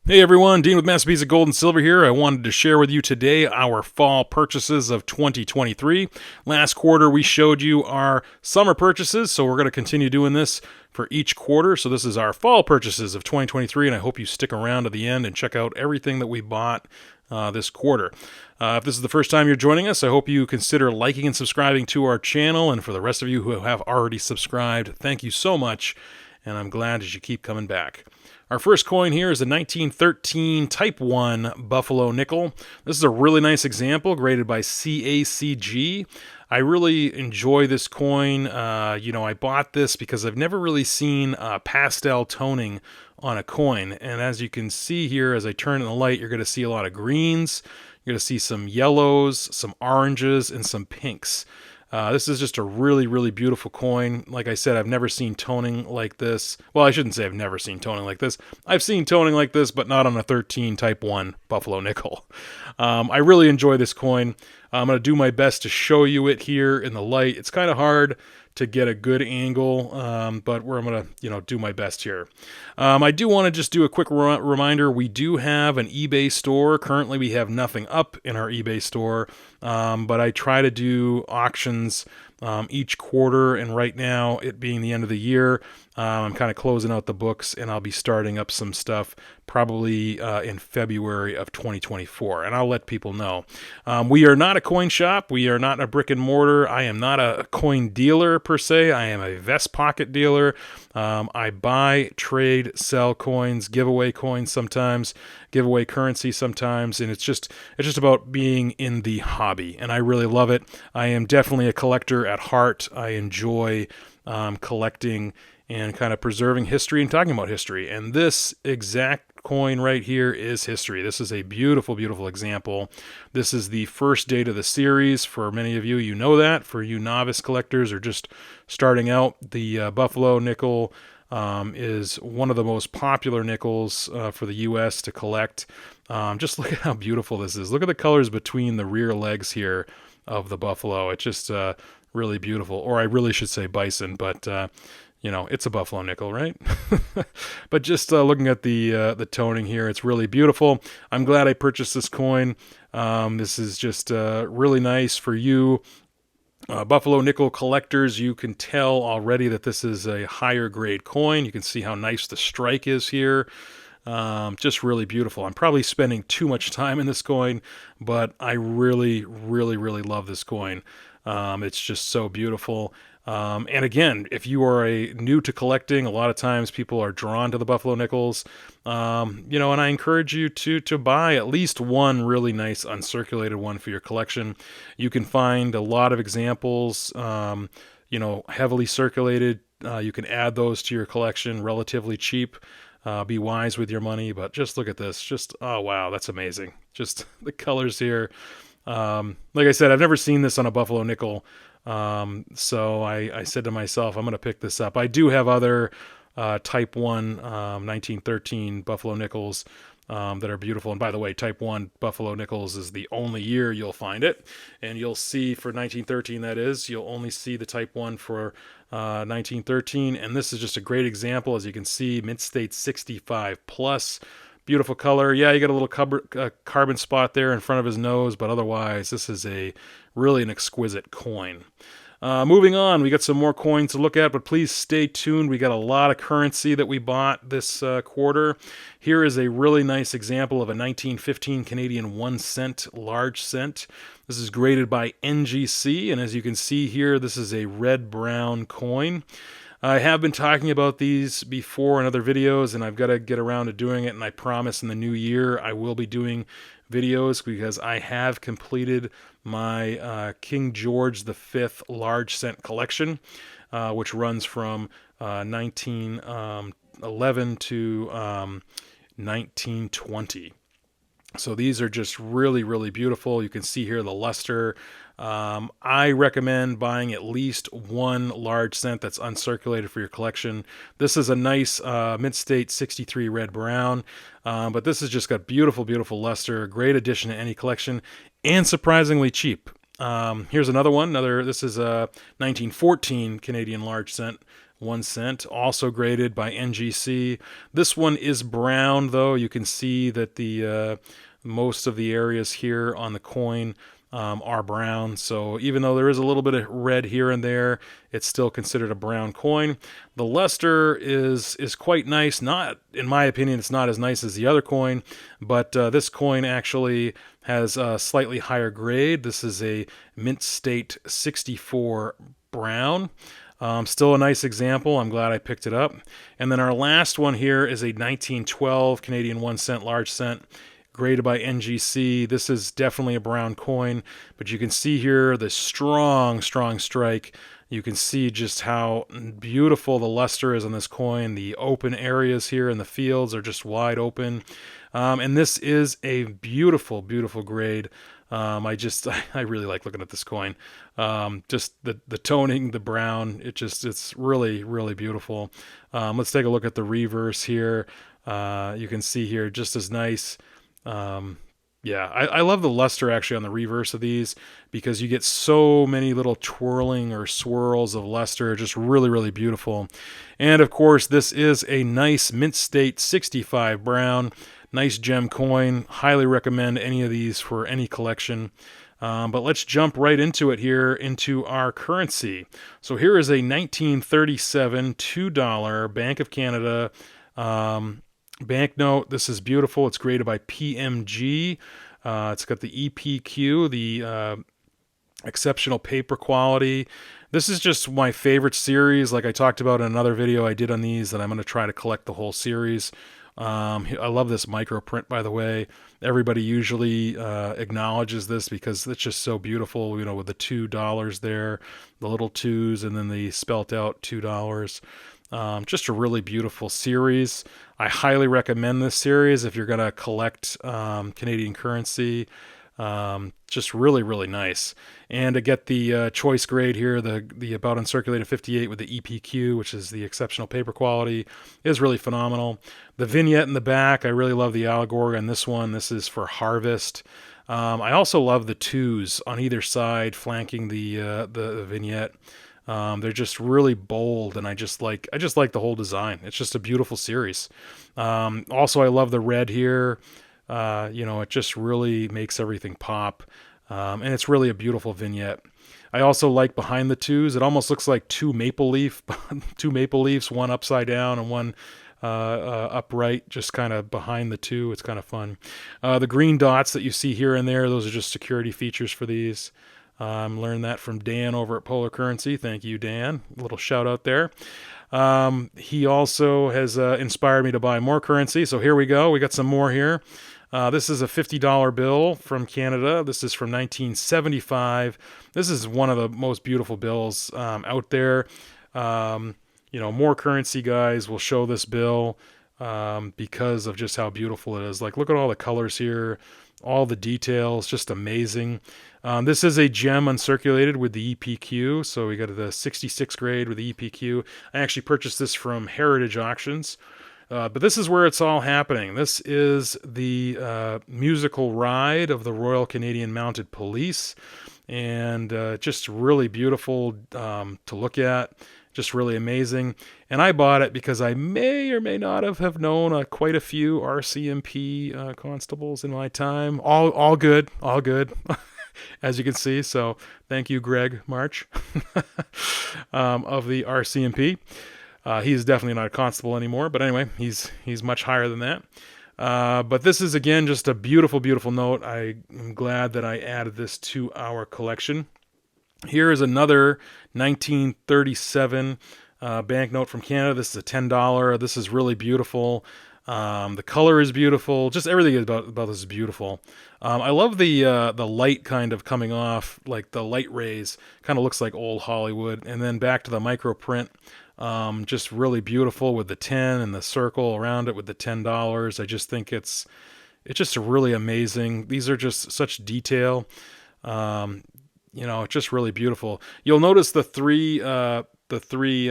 Hey everyone, Dean with Massabesic Gold and Silver here. I wanted to share with you today our fall purchases of 2023. Last quarter we showed you our summer purchases, so we're going to continue doing this for each quarter. So this is our fall purchases of 2023, and I hope you stick around to the end and check out everything that we bought this quarter. If this is the first time you're joining us, I hope you consider liking and subscribing to our channel. And for the rest of you who have already subscribed, thank you so much, and I'm glad that you keep coming back. Our first coin here is a 1913 Type 1 Buffalo Nickel. This is a really nice example graded by CACG. I really enjoy this coin. I bought this because I've never really seen pastel toning on a coin. And as you can see here, as I turn in the light, you're going to see a lot of greens. You're going to see some yellows, some oranges, and some pinks. This is just a really, really beautiful coin. Like I said, I've never seen toning like this. Well, I shouldn't say I've never seen toning like this. I've seen toning like this, but not on a 13 Type 1 Buffalo Nickel. I really enjoy this coin. I'm going to do my best to show you it here in the light. It's kind of hard to get a good angle, but I'm going to do my best here. I do want to just do a quick reminder. We do have an eBay store. Currently, we have nothing up in our eBay store, but I try to do auctions each quarter, and right now, it being the end of the year, I'm kind of closing out the books, and I'll be starting up some stuff probably in February of 2024, and I'll let people know. We are not a coin shop. We are not a brick and mortar. I am not a coin dealer per se. I am a vest pocket dealer. I buy, trade, sell coins, give away coins sometimes, give away currency sometimes, and it's just about being in the hobby, and I really love it. I am definitely a collector at heart. I enjoy collecting and kind of preserving history and talking about history. And this exact coin right here is history. This is a beautiful, beautiful example. This is the first date of the series. For many of you, you know that. For you novice collectors or just starting out, the Buffalo nickel is one of the most popular nickels for the U.S. to collect. Just look at how beautiful this is. Look at the colors between the rear legs here of the buffalo. It's just really beautiful. Or I really should say bison, but it's a Buffalo nickel, right? But just looking at the toning here, it's really beautiful. I'm glad I purchased this coin. This is just really nice for you Buffalo nickel collectors. You can tell already that this is a higher grade coin. You can see how nice the strike is here. Just really beautiful. I'm probably spending too much time in this coin, but I really, really, really love this coin. It's just so beautiful. And again, if you are new to collecting, a lot of times people are drawn to the Buffalo nickels, and I encourage you to buy at least one really nice uncirculated one for your collection. You can find a lot of examples, heavily circulated. You can add those to your collection relatively cheap. Be wise with your money, but just look at this. Just, oh, wow, that's amazing. Just the colors here. Like I said, I've never seen this on a Buffalo nickel. So I said to myself, I'm going to pick this up. I do have other Type 1 1913 Buffalo nickels that are beautiful. And by the way, Type 1 Buffalo nickels is the only year you'll find it. And you'll see for 1913, that is, you'll only see the Type 1 for 1913. And this is just a great example. As you can see, mint state 65 plus. Beautiful color. Yeah, you got a little carbon spot there in front of his nose, but otherwise, this is really an exquisite coin. Moving on, we got some more coins to look at, but please stay tuned. We got a lot of currency that we bought this quarter. Here is a really nice example of a 1915 Canadian 1 cent large cent. This is graded by NGC, and as you can see here, this is a red-brown coin. I have been talking about these before in other videos, and I've got to get around to doing it, and I promise in the new year I will be doing videos because I have completed my King George V large cent collection, which runs from 1911 to 1920. So these are just really, really beautiful. You can see here the luster. I recommend buying at least one large cent that's uncirculated for your collection. This is a nice mint state 63 red brown, but this has just got beautiful, beautiful luster. Great addition to any collection, and surprisingly cheap. Here's another one. This is a 1914 Canadian large cent 1 cent, also graded by NGC. This one is brown, though. You can see that the most of the areas here on the coin are brown. So even though there is a little bit of red here and there, it's still considered a brown coin. The luster is quite nice. Not, in my opinion, it's not as nice as the other coin, but this coin actually has a slightly higher grade. This is a Mint State 64 brown. Still a nice example. I'm glad I picked it up. And then our last one here is a 1912 Canadian 1 cent large cent, graded by NGC. This is definitely a brown coin, but you can see here the strong strike. You can see just how beautiful the luster is on this coin. The open areas here in the fields are just wide open. And this is a beautiful grade. I really like looking at this coin. Just the toning, the brown, it's really beautiful. Let's take a look at the reverse here. You can see here just as nice. Yeah, I love the luster actually on the reverse of these, because you get so many little twirling or swirls of luster, just really beautiful. And of course, this is a nice Mint State 65 brown, nice gem coin. Highly recommend any of these for any collection. But let's jump right into it here, into our currency. So here is a 1937 $2 Bank of Canada banknote. This is beautiful. It's graded by PMG. It's got the EPQ, the exceptional paper quality. This is just my favorite series. Like I talked about in another video I did on these, that I'm going to try to collect the whole series. I love this micro print, by the way. Everybody usually acknowledges this because it's just so beautiful, with the $2 there, the little twos, and then the spelt out $2. Just a really beautiful series. I highly recommend this series if you're going to collect Canadian currency. Just really nice. And to get the choice grade here, the about uncirculated 58 with the EPQ, which is the exceptional paper quality, is really phenomenal. The vignette in the back, I really love the allegory on this one. This is for harvest. I also love the twos on either side flanking the vignette. They're just really bold, and I just like the whole design. It's just a beautiful series. Also, I love the red here. It just really makes everything pop, and it's really a beautiful vignette. I also like behind the twos. It almost looks like two maple leaves, one upside down and one upright, just kind of behind the two. It's kind of fun. The green dots that you see here and there, those are just security features for these. Learned that from Dan over at Polar Currency. Thank you, Dan. A little shout out there. He also has inspired me to buy more currency. So here we go. We got some more here. This is a $50 bill from Canada. This is from 1975. This is one of the most beautiful bills out there. More currency guys will show this bill because of just how beautiful it is. Like, look at all the colors here, all the details, just amazing. This is a gem uncirculated with the EPQ, so we got the 66 grade with the EPQ. I actually purchased this from Heritage Auctions, but this is where it's all happening. This is the musical ride of the Royal Canadian Mounted Police, and just really beautiful to look at. Just really amazing. And I bought it because I may or may not have known quite a few RCMP constables in my time. All good, as you can see. So thank you, Greg March, of the RCMP. He's definitely not a constable anymore, but anyway, he's much higher than that. But this is, again, just a beautiful note. I am glad that I added this to our collection. Here is another 1937 banknote from Canada. This is a $10. This is really beautiful. The color is beautiful. Just everything about this is beautiful. I love the light kind of coming off, like the light rays. Kind of looks like old Hollywood. And then back to the micro print. Just really beautiful with the 10 and the circle around it with the $10. I just think it's just really amazing. These are just such detail. It's just really beautiful. You'll notice the three three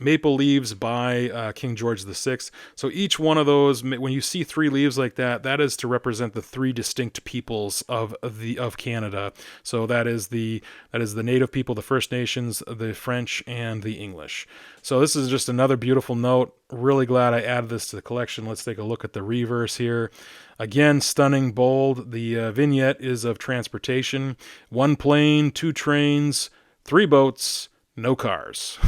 maple leaves by King George VI. So each one of those, when you see three leaves like that, that is to represent the three distinct peoples of Canada. So that is the Native people, the First Nations, the French, and the English. So this is just another beautiful note. Really glad I added this to the collection. Let's take a look at the reverse here. Again, stunning, bold. The vignette is of transportation: 1 plane, 2 trains, 3 boats, no cars.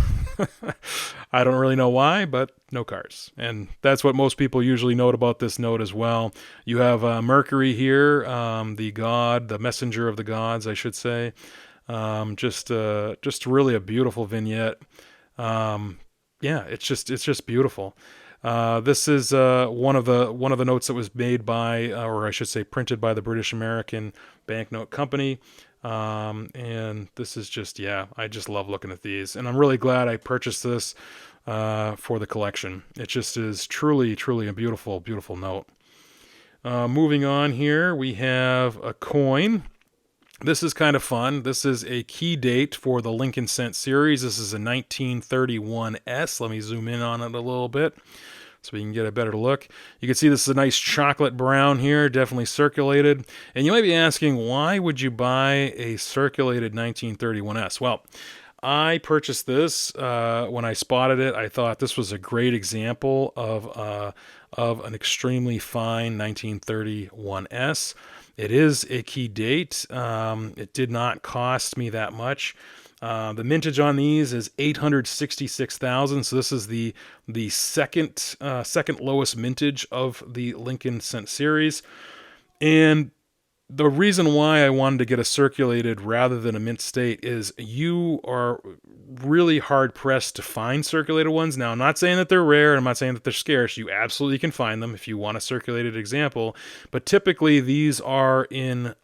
I don't really know why, but no cars. And that's what most people usually note about this note as well. You have Mercury here, the god, the messenger of the gods, I should say. Just really a beautiful vignette. Yeah, it's just beautiful. This is one of the notes that was made by, or I should say, printed by the British American Banknote Company. And this is just, yeah, I just love looking at these, and I'm really glad I purchased this for the collection. It just is truly a beautiful note. Moving on here, we have a coin. This is kind of fun. This is a key date for the Lincoln Cent series. This is a 1931S. Let me zoom in on it a little bit so we can get a better look. You can see this is a nice chocolate brown here, definitely circulated. And you might be asking, why would you buy a circulated 1931S? Well, I purchased this when I spotted it. I thought this was a great example of an extremely fine 1931S. It is a key date. It did not cost me that much. The mintage on these is 866,000. So this is the second lowest mintage of the Lincoln Cent series. And the reason why I wanted to get a circulated rather than a mint state is you are really hard pressed to find circulated ones. Now, I'm not saying that they're rare, and I'm not saying that they're scarce. You absolutely can find them if you want a circulated example, but typically these are in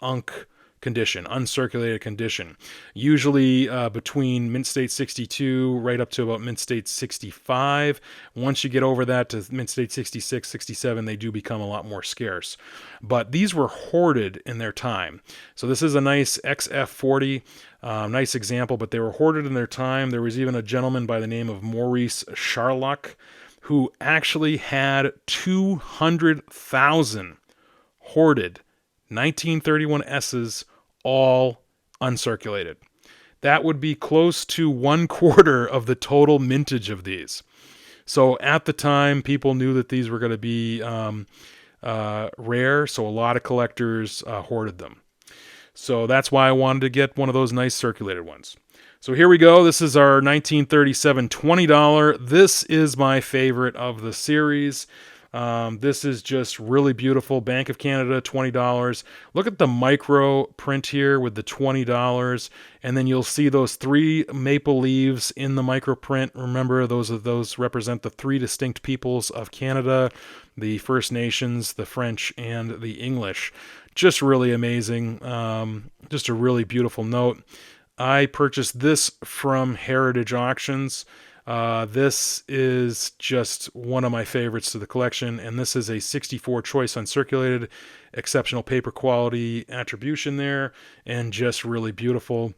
condition, uncirculated condition, usually between mint state 62 right up to about mint state 65. Once you get over that to mint state 66, 67, they do become a lot more scarce. But these were hoarded in their time. So this is a nice XF40, nice example, but they were hoarded in their time. There was even a gentleman by the name of Maurice Charlock who actually had 200,000 hoarded 1931 S's, all uncirculated. That would be close to 1/4 of the total mintage of these. So at the time, people knew that these were going to be rare, so a lot of collectors hoarded them. So that's why I wanted to get one of those nice circulated ones. So here we go. This is our 1937 $20. This is my favorite of the series. This is just really beautiful. Bank of Canada, $20. Look at the micro print here with the $20, and then you'll see those 3 maple leaves in the micro print. Remember, those represent the 3 distinct peoples of Canada: the First Nations, the French, and the English. Just really amazing. Just a really beautiful note. I purchased this from Heritage Auctions. This is just one of my favorites to the collection, and this is a 64 choice uncirculated, exceptional paper quality attribution there, and just really beautiful.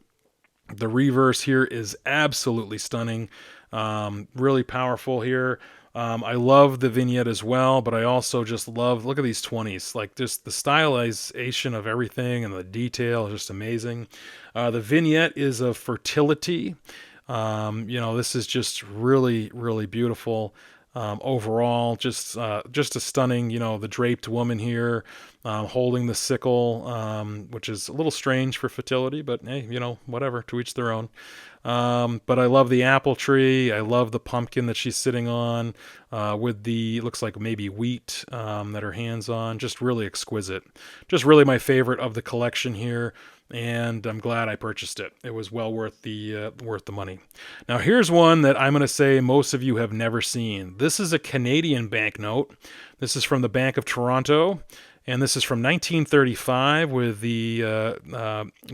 The reverse here is absolutely stunning, really powerful here. I love the vignette as well, but I also just love, look at these 20s, like just the stylization of everything and the detail is just amazing. The vignette is of fertility. This is just really beautiful. Overall, just a stunning, the draped woman here, holding the sickle, which is a little strange for fertility, but hey, whatever, to each their own. But I love the apple tree. I love the pumpkin that she's sitting on, with looks like maybe wheat, that her hand's on. Just really exquisite. Just really my favorite of the collection here. And I'm glad I purchased it. It was well worth the money. Now here's one that I'm going to say most of you have never seen. This is a Canadian banknote. This is from the Bank of Toronto, and this is from 1935 with the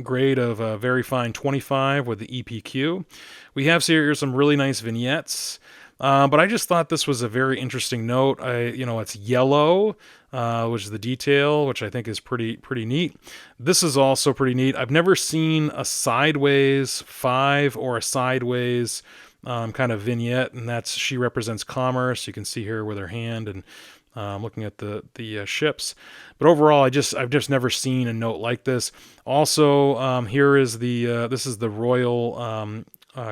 grade of very fine 25 with the EPQ. We have here some really nice vignettes. But I just thought this was a very interesting note. It's yellow, which is the detail, which I think is pretty neat. This is also pretty neat. I've never seen a sideways 5 or a sideways kind of vignette, and she represents commerce. You can see here with her hand, and looking at the ships. But overall, I've just never seen a note like this. Also, here is this is the royal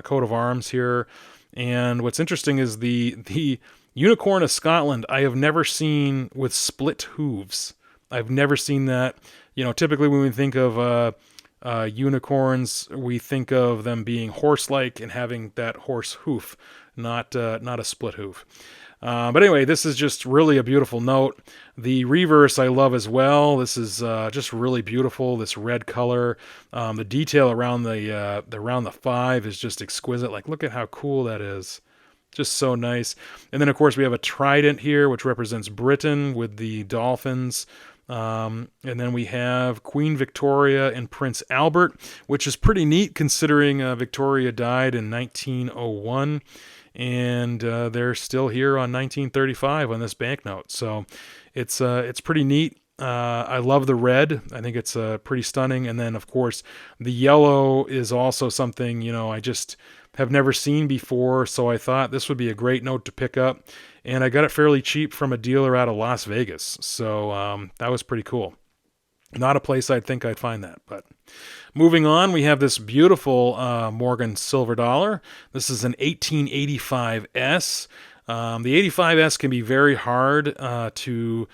coat of arms here, and what's interesting is the unicorn of Scotland. I have never seen with split hooves. I've never seen that. Typically when we think of unicorns, we think of them being horse-like and having that horse hoof, not a split hoof. But anyway, this is just really a beautiful note. The reverse I love as well. This is just really beautiful. This red color, the detail around the 5 is just exquisite. Like, look at how cool that is. Just so nice. And then of course we have a trident here, which represents Britain with the dolphins. And then we have Queen Victoria and Prince Albert, which is pretty neat considering Victoria died in 1901. And they're still here on 1935 on this banknote. So it's pretty neat. I love the red. I think it's pretty stunning. And then, of course, the yellow is also something, I just have never seen before. So I thought this would be a great note to pick up. And I got it fairly cheap from a dealer out of Las Vegas. So that was pretty cool. Not a place I'd think I'd find that, but moving on, we have this beautiful Morgan silver dollar. This is an 1885S. The 85S can be very hard to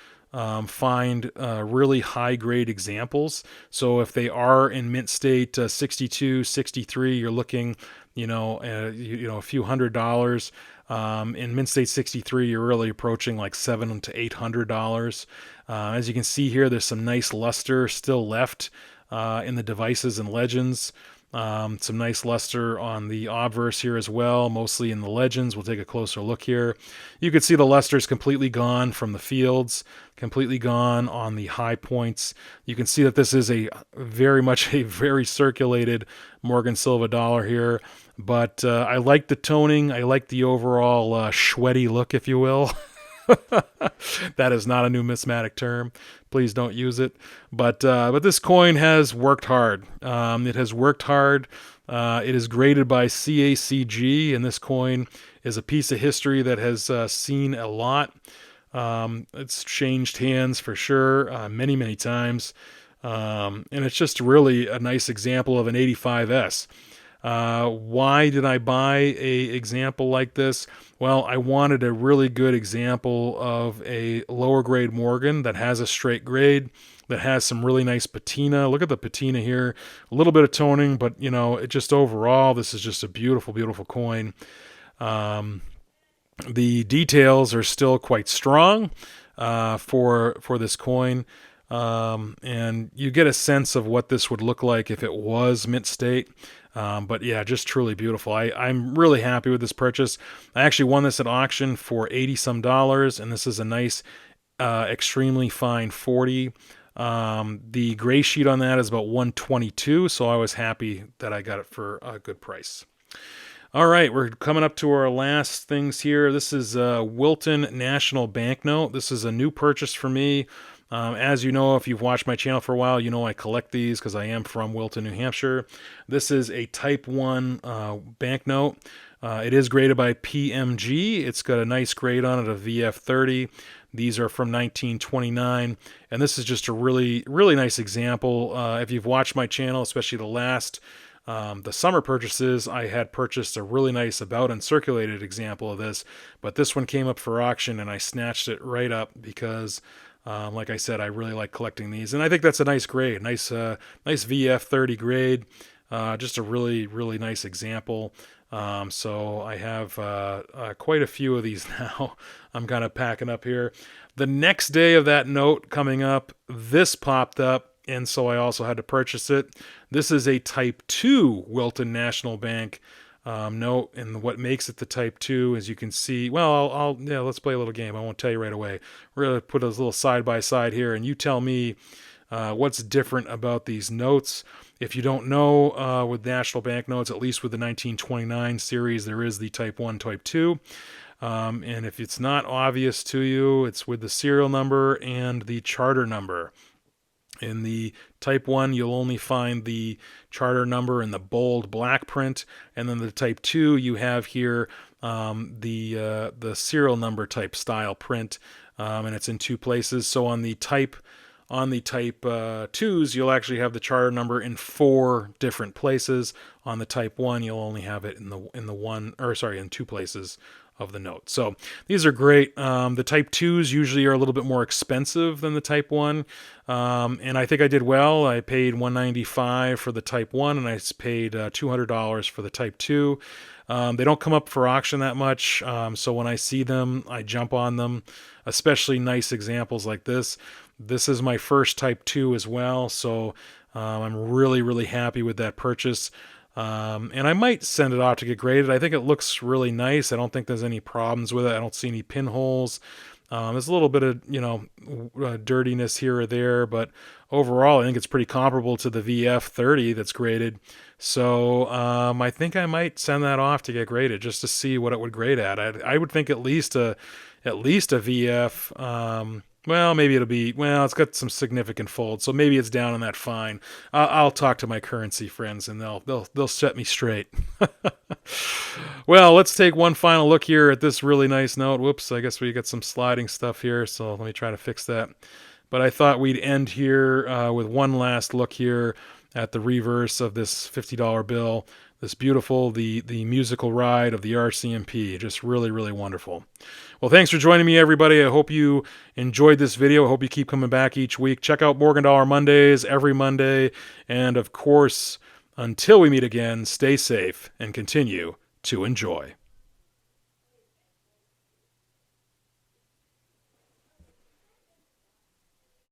find really high-grade examples. So if they are in mint state 62, 63, you're looking, a few $100s. In mint state 63, you're really approaching like $700 to $800. As you can see here, there's some nice luster still left in the devices and legends. Some nice luster on the obverse here as well, mostly in the legends. We'll take a closer look here. You can see the luster is completely gone from the fields, completely gone on the high points. You can see that this is very much a very circulated Morgan silver dollar here. But I like the toning. I like the overall sweaty look, if you will. That is not a numismatic term. Please don't use it. But this coin has worked hard. It has worked hard. It is graded by CACG, and this coin is a piece of history that has seen a lot. It's changed hands for sure, many, many times. And it's just really a nice example of an 85S. Why did I buy a example like this? Well, I wanted a really good example of a lower grade Morgan that has a straight grade, that has some really nice patina. Look at the patina here. A little bit of toning, but it just overall, this is just a beautiful, beautiful coin. The details are still quite strong for this coin. And you get a sense of what this would look like if it was mint state. But yeah, just truly beautiful. I'm really happy with this purchase. I actually won this at auction for $80 some, and this is a nice, extremely fine 40. The gray sheet on that is about $122, so I was happy that I got it for a good price. All right, we're coming up to our last things here. This is Wilton National Banknote. This is a new purchase for me. As you know, if you've watched my channel for a while, you know I collect these because I am from Wilton, New Hampshire. This is a Type 1 banknote. It is graded by PMG. It's got a nice grade on it of VF30. These are from 1929, and this is just a really, really nice example. If you've watched my channel, especially the summer purchases, I had purchased a really nice about uncirculated example of this, but this one came up for auction, and I snatched it right up because... like I said, I really like collecting these, and I think that's a nice grade, nice VF30 grade, just a really, really nice example. So I have quite a few of these now. I'm kind of packing up here. The next day of that note coming up, this popped up, and so I also had to purchase it. This is a Type 2 Wilton National Bank note, and what makes it the Type 2, as you can see, well, let's play a little game. I won't tell you right away. We're going to put a little side by side here, and you tell me what's different about these notes. If you don't know, with national bank notes, at least with the 1929 series, there is the Type 1, Type 2. And if it's not obvious to you, it's with the serial number and the charter number. In the Type 1, you'll only find the charter number in the bold black print, and then the Type 2, you have here the serial number type style print, and it's in two places. So on the Type 2s, you'll actually have the charter number in 4 different places. On the Type 1, you'll only have it in in 2 places of the note. So these are great. The Type 2s usually are a little bit more expensive than the Type 1, and I think I did well. I paid $195 for the Type 1, and I paid $200 for the Type 2. They don't come up for auction that much, so when I see them, I jump on them, especially nice examples like this. This is my first Type 2 as well, so I'm really, really happy with that purchase. And I might send it off to get graded. I think it looks really nice. I don't think there's any problems with it. I don't see any pinholes. There's a little bit of, dirtiness here or there, but overall, I think it's pretty comparable to the VF30 that's graded. So I think I might send that off to get graded just to see what it would grade at. I would think at least a VF. Well, maybe it'll be, it's got some significant folds, so maybe it's down on that fine. I'll talk to my currency friends, and they'll set me straight. Well, let's take one final look here at this really nice note. Whoops, I guess we got some sliding stuff here, so let me try to fix that. But I thought we'd end here with one last look here at the reverse of this $50 bill. This beautiful, the musical ride of the RCMP. Just really, really wonderful. Well, thanks for joining me, everybody. I hope you enjoyed this video. I hope you keep coming back each week. Check out Morgan Dollar Mondays every Monday. And, of course, until we meet again, stay safe and continue to enjoy.